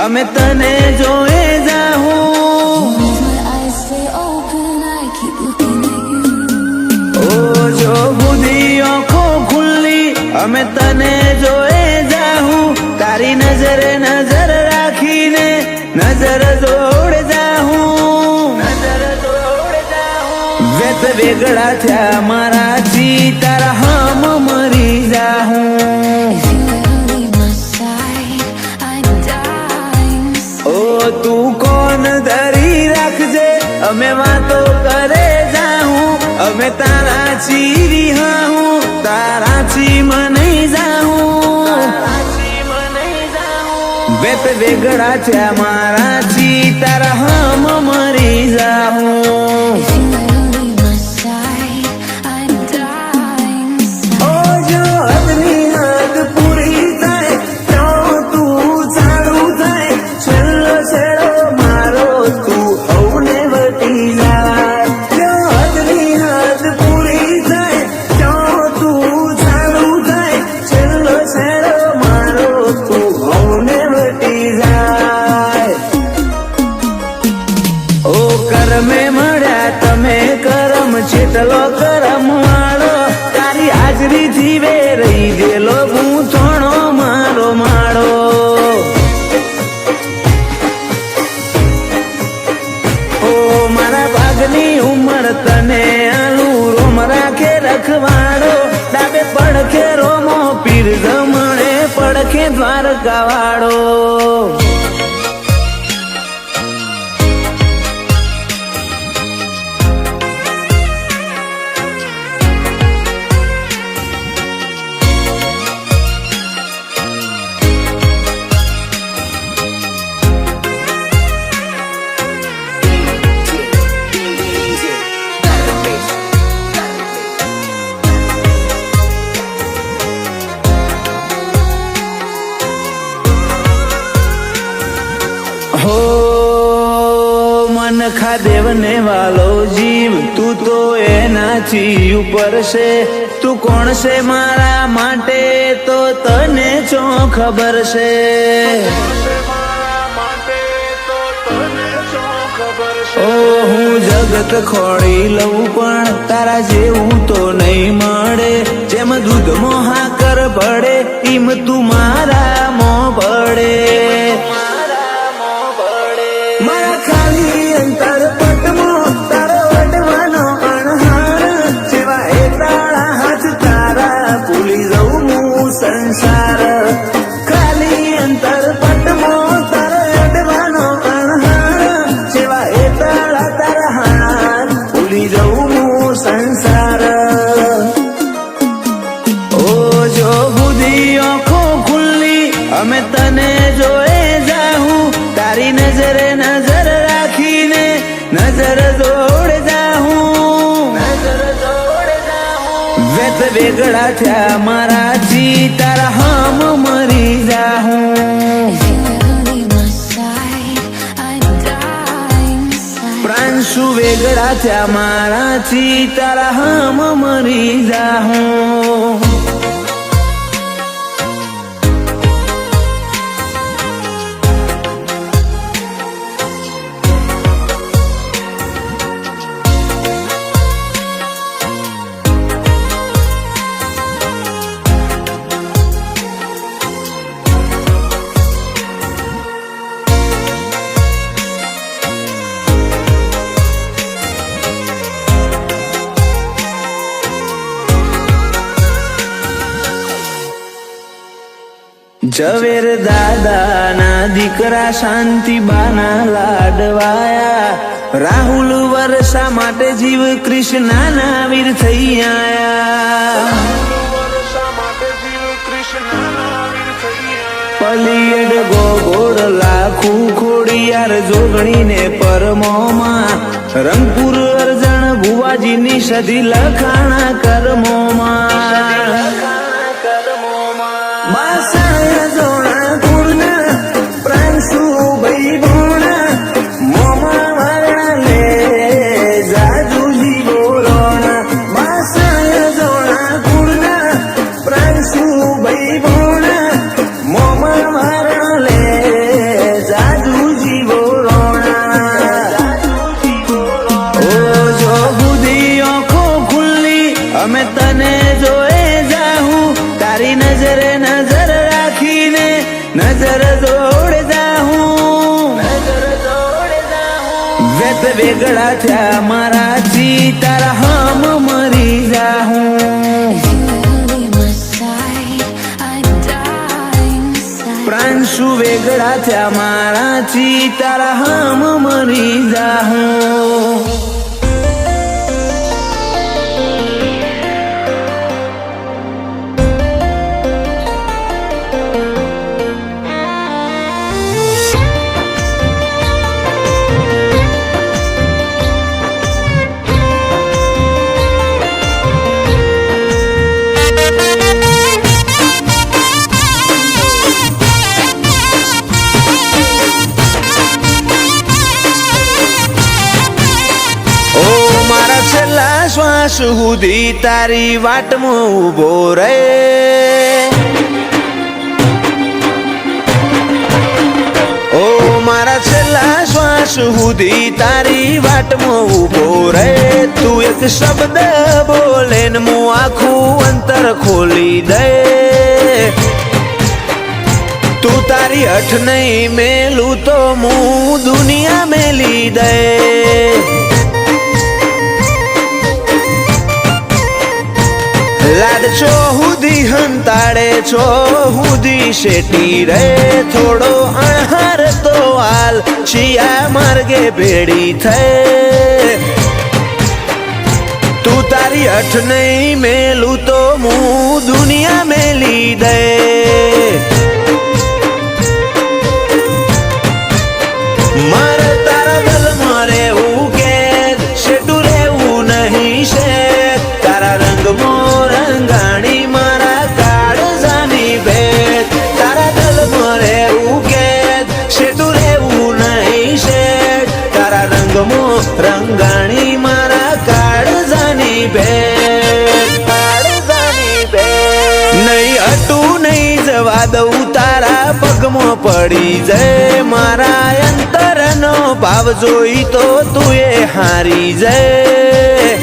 અમે તને જોએ જાહું ઓ જો બુધી આંખો ખુલ્લી અમે તને જોએ જાહું તારી નજરે નજર રાખીને નજર જોડ જાહું વેત વેગળા થયા મારાથી તારા હમ મરી જાહું ઓ તું કોણ ધરી રાખજે અમે વાતો કરે જાહું અમે તારા ચીરી હાહું તારા ચી મને જાહું વેત વેગળા થયા મારાથી તારા હમ મરી જાહું ચેટલો કરમ વાળો તારી હાજરી જીવે રહી ગયેલો ગૂંથણો મારો માળો ઓ મારા ભાગની ઉંમર તને આલું રોમ રાખે રખવાડો ડાબે પડખે રોમો પીર જમણે પડખે દ્વારકા વાળો हो मन खादेव ने वालो जीव तू तो एनाथी ऊपर से तू कोण से मारा माटे तो तने चो खबर से ओ हूँ जगत खोड़ी लऊ पण तारा जेवू तो नहीं मळे जेम दूध मोहा कर पड़े इम तू मारा मो पड़े संसार खाली अंतर पटमो तारा अडवानो अणहार सेवा तारा तारा हार भूली जाऊं संसार ओ जो बुधी आंखो खुल्ली અમે તને જોએ જાહું તારી નજરે નજર રાખીને નજર જોડ જાહું વેત વેગળા થયા મારાથી તારા હમ મરી જાહું પ્રાંશુ વેગળા થયા મારાથી તારા હમ મરી જાહું ઝવેર દાદાના દીકરા શાંતિબાના લાડવાયા રાહુલ વર્ષા માટે જીવ કૃષ્ણના વીર થઈ આયા પલિયડ ગોગોળ લાખું ખોડિયાર જોગણીને પરમોમાં રંગપુર અરજણ ભુવાજીની સધી લખાણા કર્મોમાં તને જોએ જાહું, તારી નજરે નજર રાખીને નજર જોડે જાહું, વેત વેગળા થયા મારાથી તારા હમ મરી જાહું, પ્રાંશુ વેગળા થયા મારાથી તારા હમ મરી જાહું. શ્વાસ સુધી તારી વાટમાં ઉભો રે, ઓ મારા છેલ્લા શ્વાસ સુધી તારી વાટમાં ઉભો રે. તું એક શબ્દ બોલે ને હું આખું અંતર ખોલી દે, તું તારી અઠ નહીં મેલું તો હું દુનિયા મેલી દે. લાડ છો હુદી હંતાડે છો હુદી શેટી રે, થોડો અણહાર તો હાલ શિયા માર્ગે ભેડી થઈ. તું તારી અઠ નહીં મેલું તો હું દુનિયા મેલી દે. મારે તારા દલમાં રહેવું કે શેટું રહેવું નહીં છે, તારા રંગમાં રંગાણી મારા કાળજાની ભેટ. તારા દલમાં રહેવું કે શેટું રહેવું નહીં છે, તારા રંગમાં રંગાણી મારા કાળજાની ભેટ, કાળજાની ભેટ. નહીં અટું નહીં જવા દઉં તારા પગમાં પડી જાય, મારા અંતરનો ભાવ જોઈ તો તું એ હારી જાય.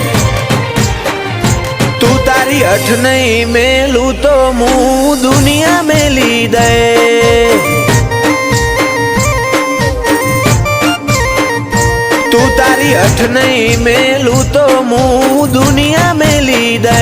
તું તારી અઠ નહીં મેલું તો હું દુનિયા મેલી દે. તું તારી અઠ નહીં મેલું તો હું દુનિયા મેલી દે.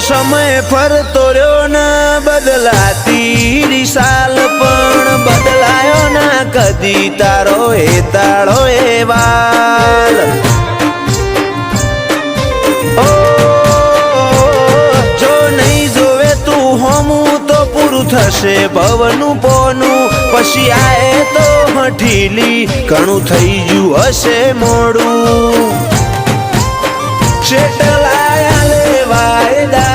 સમય ફરતો રહ્યો ના બદલાતી દિશાલ, પણ બદલાયો ના કદી તારો એ તાળો એ વાલ. ઓ જો નહીં જોવે તું હોમું તો પૂરું થશે ભવનું પોનું, પછી આએ તો હઠીલી ઘણું થઈ ગયું હશે મોડું. શેટલાયા લેવાયદા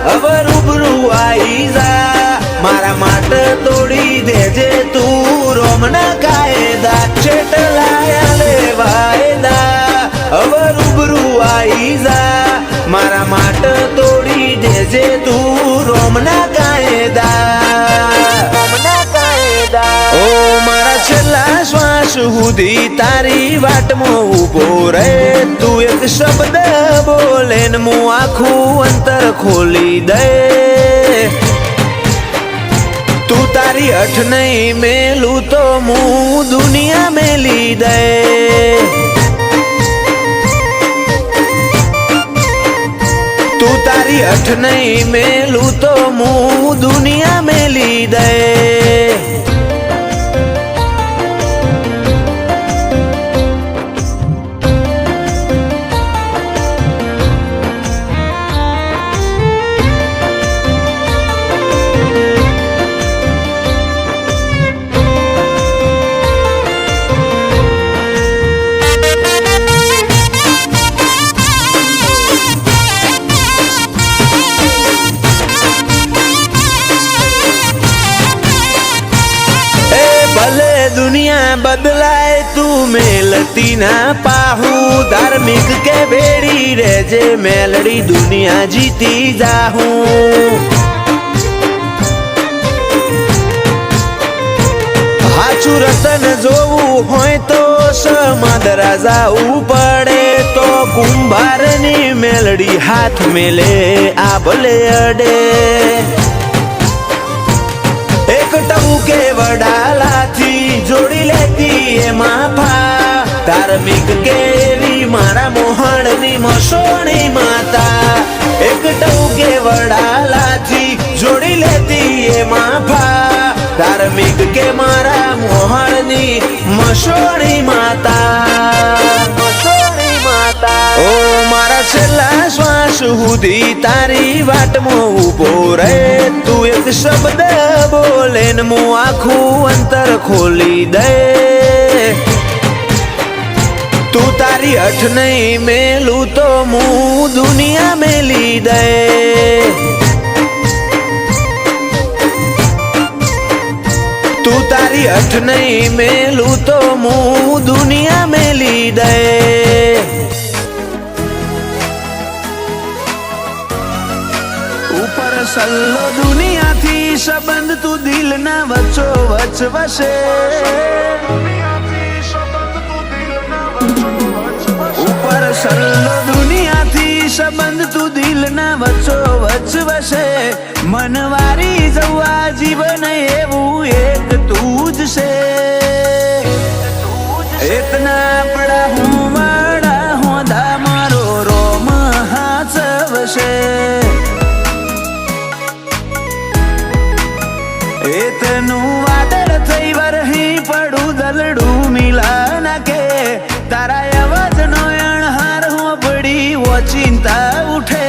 હવે રૂબરૂ આઈ જા, મારા માટે તોડી દેજે તું રોમના કાયદા. શેટલાયા લેવાયદા હવે રૂબરૂ આઈ જા, મારા માટે તોડી દેજે તું રોમના કાયદા, રોમના કાયદા. ઓ મારા છેલ્લા શ્વાસ સુધી તારી વાટમાં ઉભો રે, તું એક શબ્દ બોલે ને હું આખું અંતર ખોલી દે. તું તારી અઠ નહીં મેલું તો હું દુનિયા મેલી દે. તું તારી અઠ નહીં મેલું તો હું દુનિયા મેલી દે. ના પાહુ ધાર્મિક કે બેડી રેજે મેલડી દુનિયા જીતી જાહું હાચું રતન જોવું હોય તો સમાદરા જાવું પડે તો કુંભારની મેલડી હાથ મેલે આ ભલે અડે એક ટબુકે વડાલાથી જોડી લેતી એમાં ફા ધાર્મિક કેવી મારા મોહણની મસોણી માતા એક ટબુકે વડાલાથી જોડી લેતી એમાં ફા ધાર્મિક કે મારા મોહણની મસોણી માતા ઓ મારા છેલ્લા શ્વાસ સુધી તારી વાટમાં ઉભો રહે તું એક શબ્દ બોલે ને હું આખું અંતર ખોલી દે તું તારી હઠ નહીં મેલું તો હું દુનિયા મેલી દે તું તારી હઠ નહીં મેલું તો હું દુનિયા મેલી દે ઉપર સલ્લો દુનિયાથી સંબંધ તું દિલ ના વચ્ચો વચ વસે ઉપર સલ્લો દુનિયાથી સંબંધ તું દિલ ના વચ્ચો વચ વસે મનવારી જવા જીવન એવું એક તું જ છે એતના પડા હું વાડા હોદા મારો રોમ હાચવશે એતનું વાદળ થઈ વરહી પડું દલડું મિલા નાકે તારા અવાજનો અણહાર હોબડી ઓચિંતા ઉઠે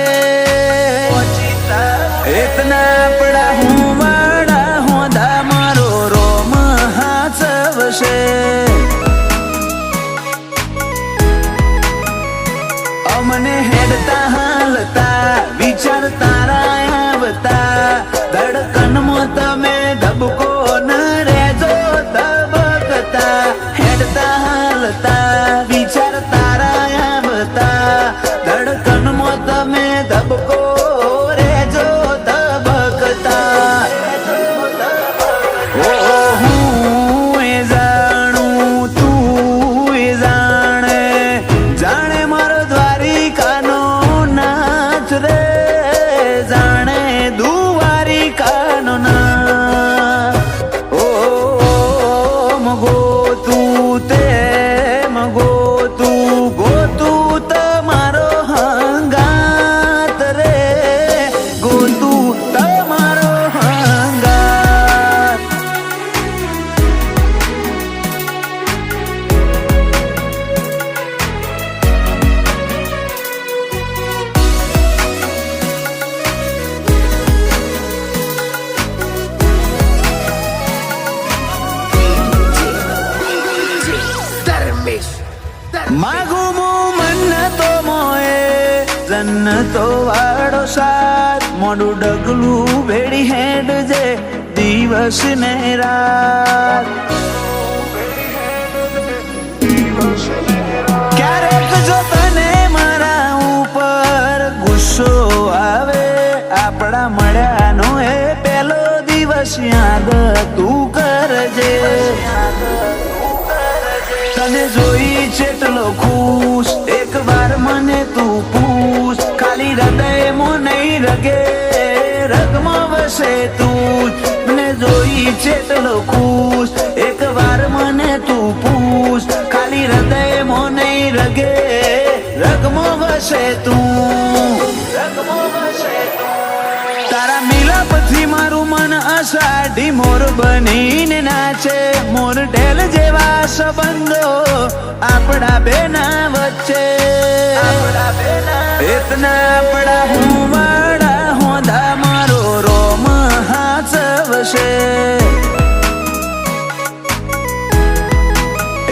એતના પડા હું વાડા હોદા મારો રોમ હાચવશે અમને હેડતા હાલતા વિચાર તારા આવતા ધડકનમાં તમે ધબકો ન રેજો ધબકતા હેડતા હાલતા વિચાર તારા આવતા ધડકનમાં તમે ધબકો રેજો ધબકતા ઓ હું એ જાણું તું એ જાણે જાણે મારો દ્વારિકાનો નાથ રે જાણે દ્વારિકાનો નાથ ઓ મગો તું તે મગો તું તમારો હંગાત રે ગોતું તમારો હંગાત માગું હું મન્નતો મોએ જન્નતો વાળો સાથ મોડું ડગલું ભેડી હેડ જે દિવસ ને રાત ક્યારેક જો તને મારા ઉપર ગુસ્સો આવે આપણા મળ્યાનો એ પહેલો દિવસ યાદ તું કરજે તને જોઈ ચેટલો ખુશ એક વાર મને તું પૂછ ખાલી હૃદયમાં નહીં રગે રગમાં વસે તું મને જોઈ ચેટલો ખુશ એક વાર મને તું પૂછ ખાલી હૃદયમાં નહીં રગે રગમાં વસે તું તારા મિલાપથી મારું મન અષાઢી મોર બનીને નાચે મોર ઢેલ જેવા સંબંધો આપણા બેના વચ્ચે એતના પડા હું વાડા હોદા મારો રોમ હાચવશે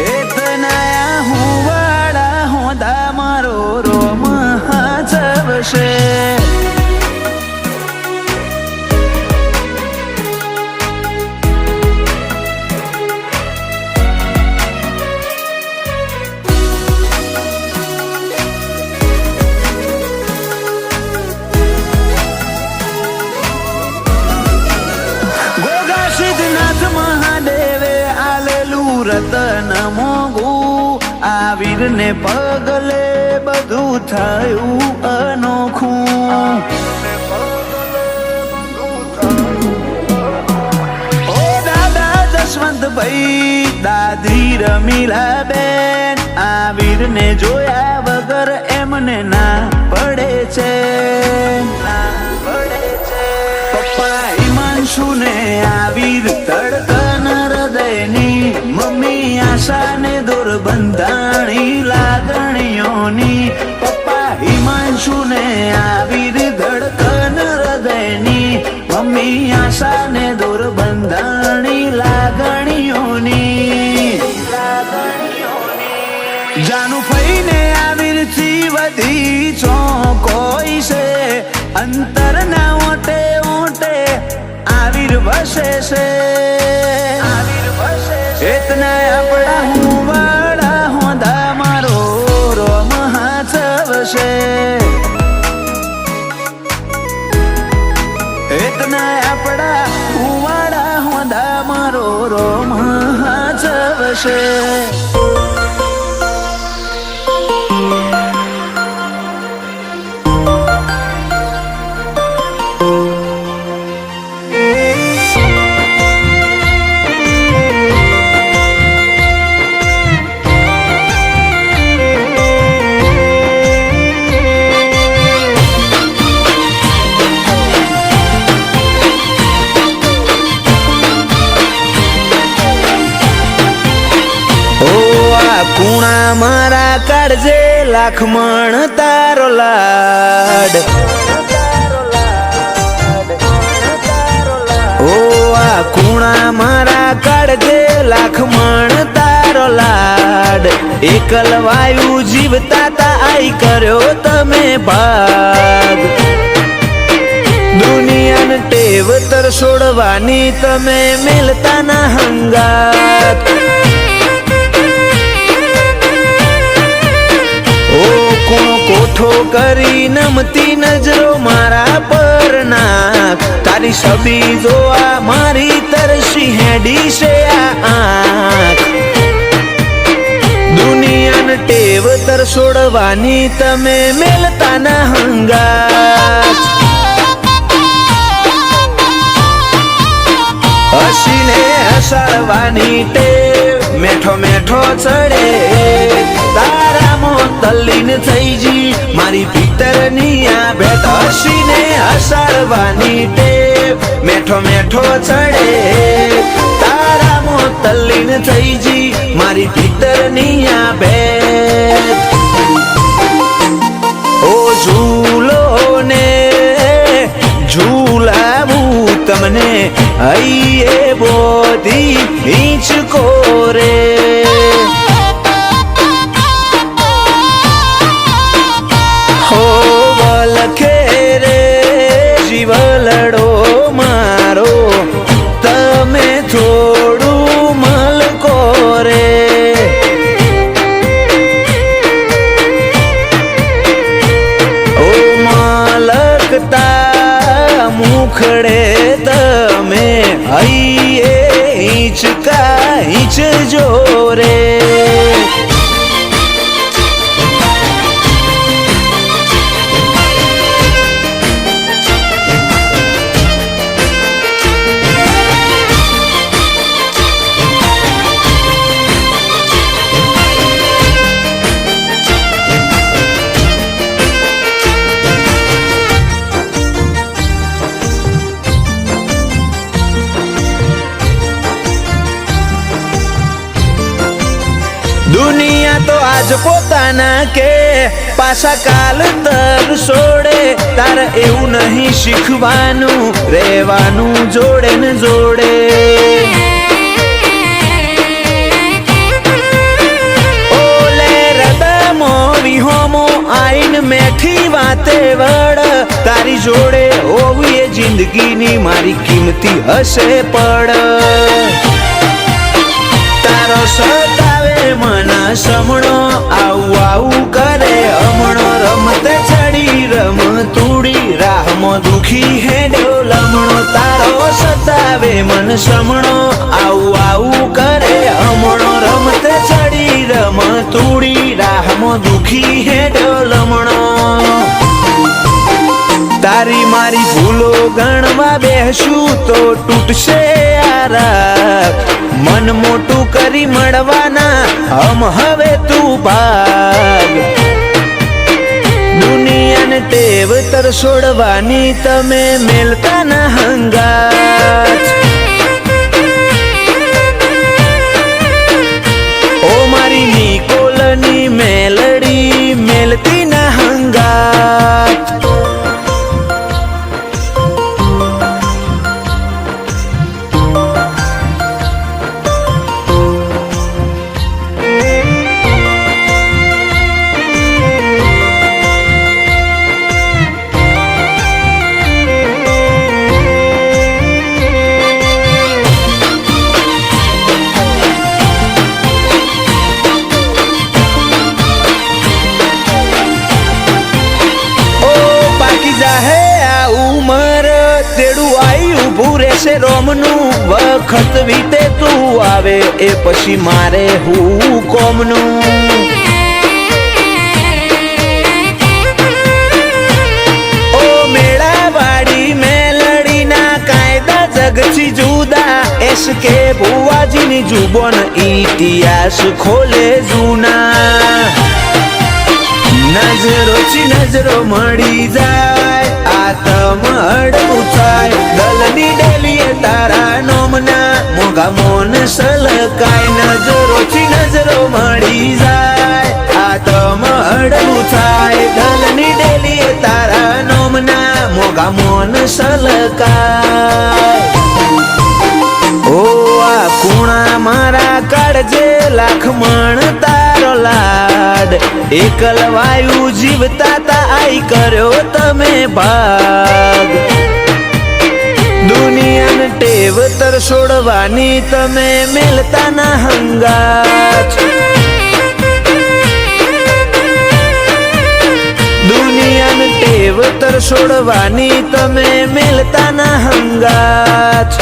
એતના હું વાડા હોદા મારો રોમ હાચવશે રતન મોંઘું, આ વીરને પગલે બધું થયું અનોખું. ઓ દાદા જસવંતભાઈ, દાદી રમીલા બેન, આ વીરને જોયા વગર એમને ના પડે છે. પપ્પા હિમાંશુ ને આ વીર ધડકન હૃદયની, મમ્મી આશાને દોર બંધાણી લાગણીઓની. પપ્પા હિમાંશુ ને આ વીર ધડકન હૃદયની, મમ્મી આશાને દોર બંધાણી લાગણીઓની. જાનું ફઈને આ વીરથી વધી ચોકોઈ છે, અંતરના ઓટે ઓટે આ વીર વસે છે. એતના આપણા હું વાળા હોંદા મારો રોમ હાથવ છે. એતના આપણા હું વાળા હોંદા મારો રોમ હાથવ છે. કુણા મારા કાળજે લાખમણ તારો લાડ. ઓ આ કુણા મારા કાળજે લાખમણ તારો લાડ. એકલ વાયુ જીવતા તા આઈ કર્યો તમે ભાગ. દુનિયાને ટેવ તર છોડવાની તમે મેલતા ના હંગાત. કોઠો કરી નમતી નજરો મારા પર નાખ. તારી છબી જોવા મારી તરસી હેડી છે આ આંખ. દુનિયાને ટેવ તર છોડવાની તમે મેલતા ના હંગાત. હસીને હસાડવાની ટેવ મેઠો મેઠો ચડે. તારામાં તલ્લીન થઈ જી મારી ભીતરની આ ભેટ. હસીને હસાડવાની ટેવ મેઠો મેઠો ચડે. તારામાં તલ્લીન થઈ જી મારી ભીતરની આ ભેટ. ઓ ઝૂલો ને ઝૂલાવું તમને હૈયે બોધી હિંચકો રે. જીવલડો મારો તમે થોડું મલકો રે. ઓ મલકતા મુખડે તમે હૈયે હિંચકા હિંચજો રે. દુનિયા તો આજ પોતાના કે પાછા કાલ તર છોડે. તારે એવું નહીં શીખવાનું રહેવાનું જોડે ને જોડે. ઓલે રદમો વિહોમો આઈન મેઠી વાતે વડ. તારી જોડે હોવી એ જિંદગીની મારી કિંમતી હશે પડ. તારો સતાવે મન સમણો આવું આવું કરે. હમણો રમતે ચડી રમ તૂડી રાહમ રાહમાં દુખી હેડ્યો લમણો, તારો સતાવે મન સમણો, આવું આવું કરે હમણો, રમતે ચડી રમ તૂડી રાહમાં દુખી હેડ્યો લમણો. તારી મારી ભૂલો ગણવા બેસું તો તૂટશે આ રાત, મન મોટું કરી મળવાના હમ હવે તું ભાગ. દુનિયાને ટેવ તર છોડવાની તમે મેલતા ના હંગાત. ઓ મારી નિકોલની મેલડી મેલતી ના હંગાત. રોમનું વખત વીતે તું આવે એ પછી મારે હું કોમનું. ઓ મેળાવાળી મેલડીના કાયદા જગથી જુદા, એસ કે ભુવાજીની જુબન ઇતિહાસ ખોલે જૂના. નજરો થી નજરો મળી જાય આતમ અડવું થાય, દલની ડેલીએ તારા નોમના મોગા મોન સલકાય. નજરો થી નજરો મળી જાય આતમ અડવું થાય, દલની ડેલીએ તારા નોમના મોગા મોન સલકાય. ઓ આ કુણા મારા કાળજે લાખ મણ તારો લાડ, એકલ વાયુ જીવતા તા આઈ કર્યો તમે ભાગ. દુનિયાને ટેવ તર છોડવાની તમે મેલતા ના હંગાત. દુનિયાને ટેવ તર છોડવાની તમે મેલતા ના હંગાત.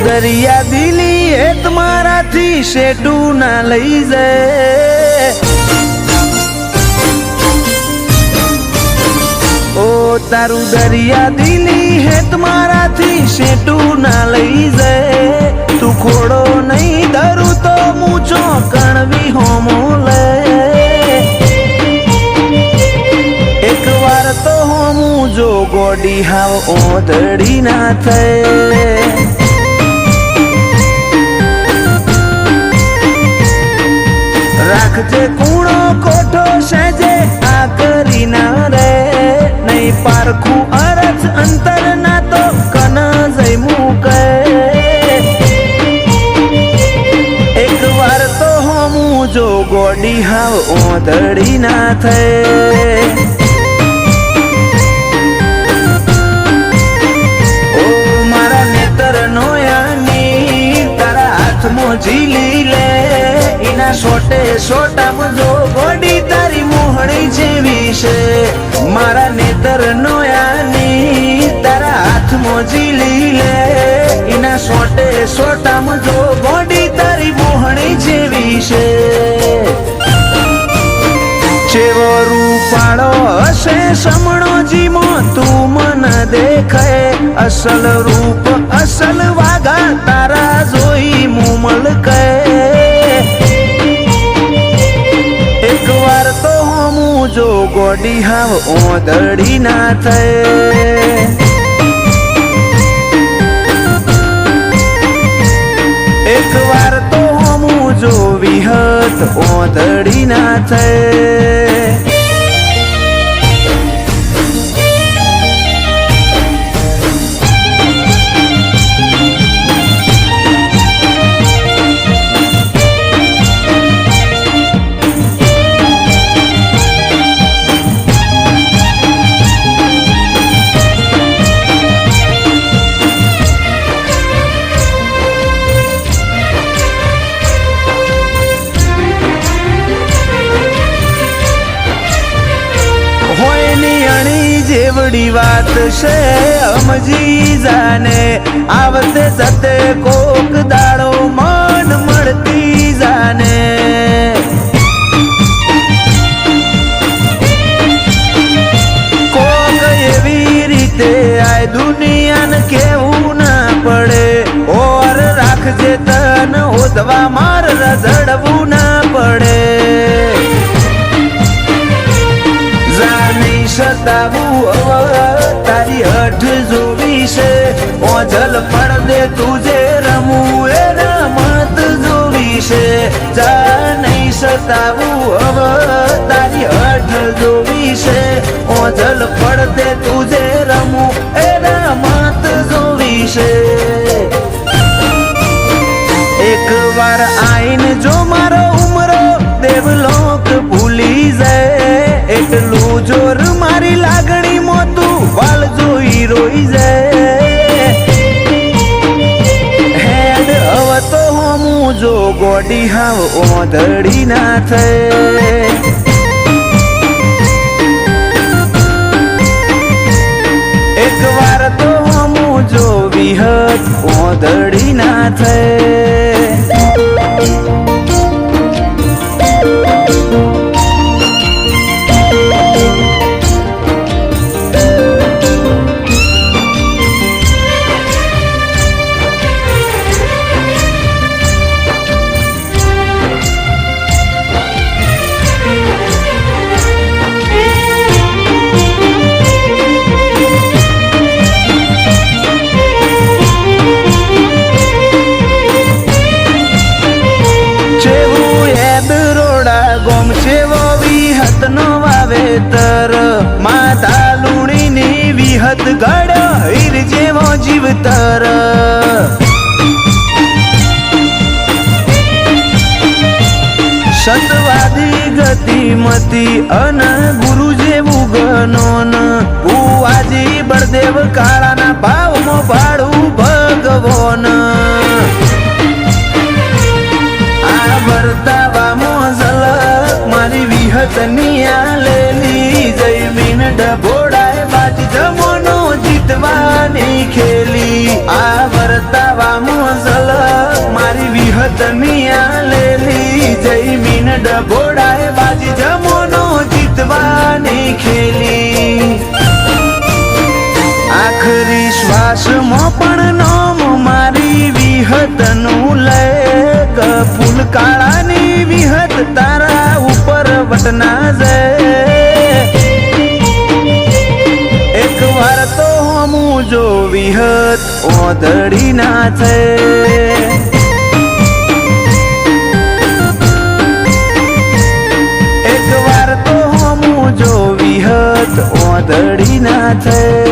દરિયા દિલી એ તમારાથી શેટું ના લઈ જાય. ઓ તારું દરિયા દિલી હે તમારાથી શેટું ના લઈ જાય. તું ખોડો નહીં ધરું તો મૂછો કણવી હોમો લે. એક વાર તો હોમું જો ગોડી હાવ ઓધડી ના થાય. રાખજે કૂણો કોઠો સજે આ કરી ના રે, નહીં પારખું અરજ અંતર ના તો કન જઈ મૂકે. એક વાર તો હોમું જો ગોડી હાવ ઓધડી ના થાય. ઓ મારા નેતર નોયાની તારા હાથમાં ઝીલી લે, એના સોટે સોટામાં જો ગોડી તારી મોહણી જેવી છે. મારા નેતર નોયાની તારા હાથમાં ઝીલી લે, એના સોટે સોટામાં જો ગોડી તારી મોહણી જેવી છે. ચેવો રૂપાળો હશે સમણો જીમો તું મન દેખાય, અસલ રૂપ અસલ વાગા તારા જોઈ મુમલ કહે. એક વાર તો હમું જો ગોડી હાવ ઓધડી ના થાય. એક વાર તો હમું જો વિહત ઓધડી ના થાય. જેવડી વાત છે સમજી જાને આવતે જતે કોક દાડો મન મળતી જાને કોક એવી રીતે આ દુનિયાને કેવું ના પડે ઓર રાખજે તન ઓદવા માર રઝડવું ના પડે સતાવું તારી હઠ જોવી છે ઓજલ પડદે તુજે રમવું એ રમત જોવી છે જા નહીં સતાવું તારી હઠ જોવી છે ઓજલ પડદે તુજે રમવું એ રમત જોવી છે એક વાર આઈને જો મારો ઉમરો દેવલોક ભૂલી જાય એટલું જોર મારી લાગણી મોતું વાલ જોઈ રોઈ જાય હેડ હવે તો હું જો ગોડી હાવ ઓધડી ના થાય એક વાર તો હું જો વિહત ઓધડી ના થાય વાવેતર માતા લુણીની વિહત ગળ હીર જેવો જીવતર સતવાદી ગતિમતી અન ગુરુ જેવું ગનોન ભુવાજી બળદેવ કાળાના ભાવમાં ભાડું ભગવોન આ વર્તાવામાં ઝલક મારી વિહતની આલેલી જયમીન ડભોડાય બાજી જમોનો જીતવાની ખેલી આ વર્તાવામાં ઝલક મારી વિહતની આલેલી જયમીન ડભોડાય બાજી જમોનો જીતવાની ખેલી આખરી શ્વાસમાં પણ નામ મારી વિહતનું લે ફૂલ કાળાની વિહત તારા ઉપર વટના જાય એક વાર તો હું જો વિહત ઓધડી ના થાય એક વાર તો હું જો વિહત ઓધડી ના થાય